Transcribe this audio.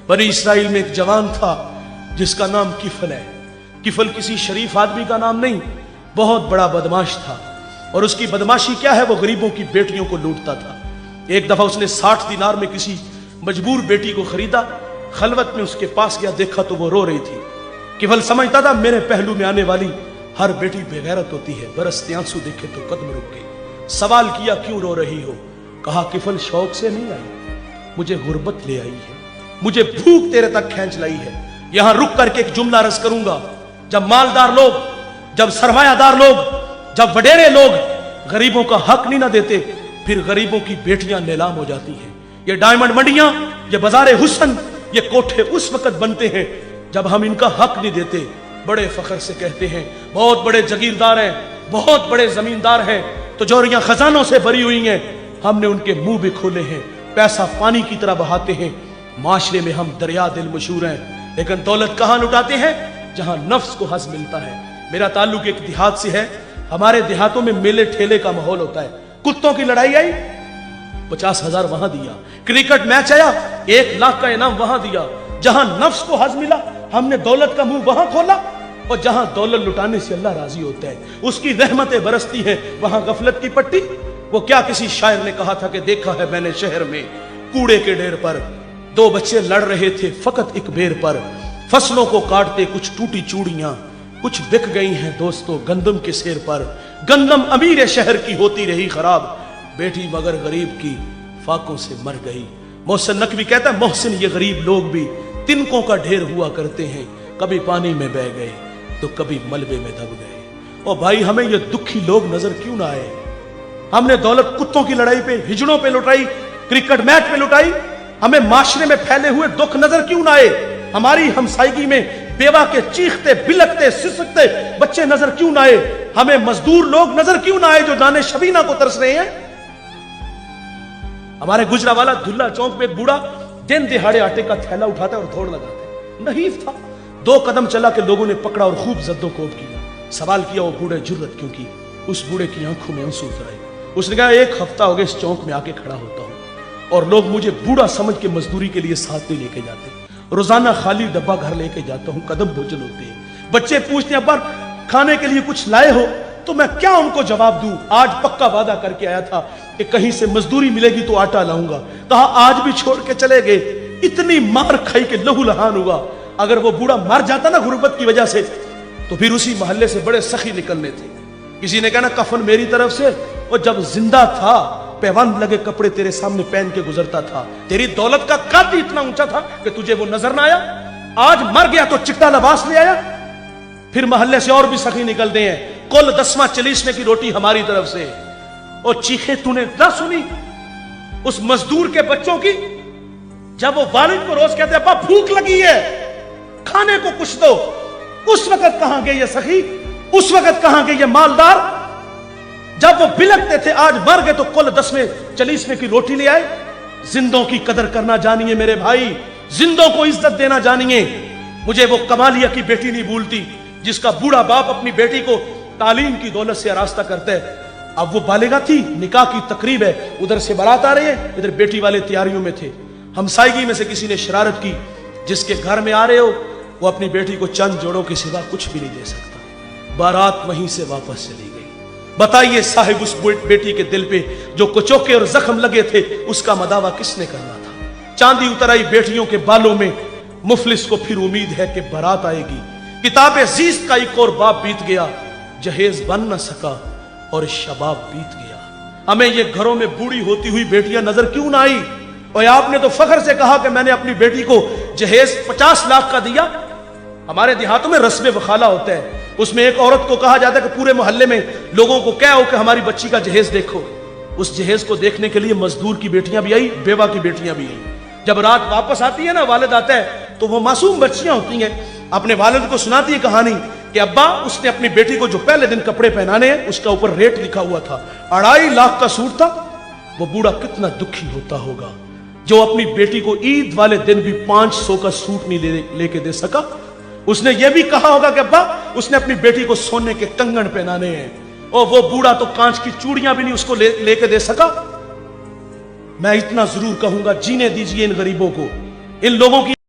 बनी इसराइल में एक जवान था जिसका नाम किफल है। किफल किसी शरीफ आदमी का नाम नहीं, बहुत बड़ा बदमाश था। और उसकी बदमाशी क्या है, वो गरीबों की बेटियों को लूटता था। एक दफा उसने 60 दिनार में किसी मजबूर बेटी को खरीदा। खलवत में उसके पास गया, देखा तो वो रो रही थी। किफल समझता था मेरे पहलू में आने वाली हर बेटी बेगैरत होती है। बरसते आंसू देखे तो कदम रुक गए। सवाल किया क्यों रो रही हो? कहा किफल शौक से नहीं आई, मुझे गुर्बत ले आई है, मुझे भूख तेरे तक खींच लाई है। यहां रुक करके एक जुमला रस करूंगा। जब मालदार लोग, जब सरमायादार लोग, जब वडेरे लोग गरीबों का हक नहीं ना देते, फिर गरीबों की बेटियां नीलाम हो जाती हैं। ये डायमंड मंडियां, ये बाजारे हुस्न, ये कोठे उस वक्त बनते हैं जब हम इनका हक नहीं देते। बड़े फख्र से कहते हैं बहुत बड़े जगीरदार हैं, बहुत बड़े जमींदार हैं, तिजोरियां खजानों से भरी हुई हैं, हमने उनके मुंह भी खोले हैं, पैसा पानी की तरह बहाते हैं। माशरे में हम दरिया दिल मशहूर हैं, लेकिन दौलत कहां लुटाते हैं? जहां नफ्स को हज मिलता है। मेरा ताल्लुक एक देहात से है। हमारे देहातों में मेले ठेले का माहौल होता है। कुत्तों की लड़ाई आई, 50,000 वहां दिया। क्रिकेट मैच आया, 1 लाख का इनाम वहां दिया। जहां नफ्स को हज मिला, हमने दौलत का मुंह वहां खोला। और जहां दौलत लुटाने से अल्लाह राजी होता है, उसकी रहमतें बरसती हैं, वहां गफलत की पट्टी। वो क्या किसी शायर ने कहा था कि देखा है मैंने शहर में कूड़े के ढेर पर 2 बच्चे लड़ रहे थे फकत एक बेर पर। फसलों को काटते कुछ टूटी चूड़ियां, कुछ बिक गई हैं दोस्तों गंदम के सेर पर। गंदम अमीर शहर की होती रही खराब, बेटी मगर गरीब की फाकों से मर गई। मोहसिन नकवी कहता है मोहसिन ये गरीब लोग भी तिनकों का ढेर हुआ करते हैं, कभी पानी में बह गए तो कभी मलबे में दब गए। और भाई हमें ये दुखी लोग नजर क्यों ना आए? हमने दौलत कुत्तों की लड़ाई पे, हिजड़ों पे लुटाई, क्रिकेट मैच पे लुटाई। हमें माशरे में फैले हुए दुख नजर क्यों ना आए? हमारी हमसायगी में बेवा के चीखते बिलखते सिसकते बच्चे नजर क्यों ना आए? हमें मजदूर लोग नजर क्यों ना आए जो नाने शबीना को तरस रहे हैं? हमारे गुजरावाला दुल्ला चौक में एक बूढ़ा दिन दिहाड़े आटे का थैला उठाता है और दौड़ लगाता है। नहीफ था, 2 कदम चला के लोगों ने पकड़ा और खूब जद्दोकोब किया। सवाल किया वो बूढ़े जुर्रत क्यों की? उस बूढ़े की आंखों में आंसू उतर आए। उसने कहा 1 हफ्ता हो गया इस चौक में आके खड़ा होता हूं और लोग मुझे बूढ़ा समझ के मजदूरी के लिए साथ में लेके जाते। रोजाना खाली डब्बा घर लेके जाता हूं, कदम भोजन होते हैं। बच्चे पूछते हैं अब्बा खाने के लिए कुछ लाए हो? तो मैं क्या उनको जवाब दूं? आज पक्का वादा करके आया था कि कहीं से मजदूरी मिलेगी तो आटा लाऊंगा। कहा आज भी छोड़ के चले गए। इतनी मार खाई के लहू लहान हुआ। अगर वो बूढ़ा मर जाता ना गुर्बत की वजह से, तो फिर उसी मोहल्ले से बड़े सखी निकलने थे। किसी ने कहना कफन मेरी तरफ से, और जब जिंदा था पैवान लगे कपड़े तेरे सामने पहन के गुजरता था। तेरी दौलत का कद इतना ऊंचा था कि तुझे वो नजर ना आया। आज मर गया तो चिट्टा लिबास ले आया। फिर मोहल्ले से और भी सखी निकलते हैं, कुल 10वां 40वें की रोटी हमारी तरफ से। और चीखे तूने ना सुनी उस मजदूर के बच्चों की, जब वो वालिद को रोज कहते अब्बा भूख लगी है, खाने को कुछ दो। उस वक्त कहां गए ये सखी? उस वक्त कहां गए ये मालदार? जब वो बिलखते थे आज मर गए तो कुल 10वें 40वें की रोटी ले आए। जिंदों की कदर करना जानिए मेरे भाई, जिंदों को इज्जत देना जानिए। मुझे वो कमालिया की बेटी नहीं भूलती जिसका बूढ़ा बाप अपनी बेटी को तालीम की दौलत से आरास्ता करता है। अब वो बालिगा थी, निकाह की तकरीब है, उधर से बारात आ रही है, इधर बेटी वाले तैयारियों में थे। हमसायगी में से किसी ने शरारत की, जिसके घर में आ रहे हो वो अपनी बेटी को चंद जोड़ों के सिवा कुछ भी नहीं दे सकता। बारात वहीं से वापस चली गई। बताइए साहिब उस बेटी के दिल पे जो कुचोके और जख्म लगे थे उसका मदावा किसने करना था? चांदी उतर आई बेटियों के बालों में। मुफलिस को फिर उम्मीद है कि बारात आएगी। किताब अजीज का एक और बाप बीत गया, जहेज बन न सका और शबाब बीत गया। हमें ये घरों में बूढ़ी होती हुई बेटियां नजर क्यों ना आई? और आपने तो फख्र से कहा कि मैंने अपनी बेटी को जहेज 50 लाख का दिया। हमारे देहातों में रस्म वखाला होता है, उसमें एक औरत को कहा जाता है कि पूरे मोहल्ले में लोगों को क्या हो कि हमारी बच्ची का जहेज देखो। उस जहेज को देखने के लिए मजदूर की बेटियां भी आई, बेवा की बेटियां भी आई। जब रात वापस आती है ना, वालिद आता है तो वो मासूम बच्चियां होती हैं, अपने वालिद को सुनाती है कहानी कि अब्बा उसने अपनी बेटी को जो पहले दिन कपड़े पहनाने हैं उसका ऊपर रेट लिखा हुआ था, 2.5 लाख का सूट था। वो बूढ़ा कितना दुखी होता होगा जो अपनी बेटी को ईद वाले दिन भी 500 का सूट नहीं लेके दे सका। उसने ये भी कहा होगा कि अब्बा उसने अपनी बेटी को सोने के कंगन पहनाने हैं, और वो बूढ़ा तो कांच की चूड़ियां भी नहीं उसको लेके दे सका। मैं इतना जरूर कहूंगा, जीने दीजिए इन गरीबों को, इन लोगों की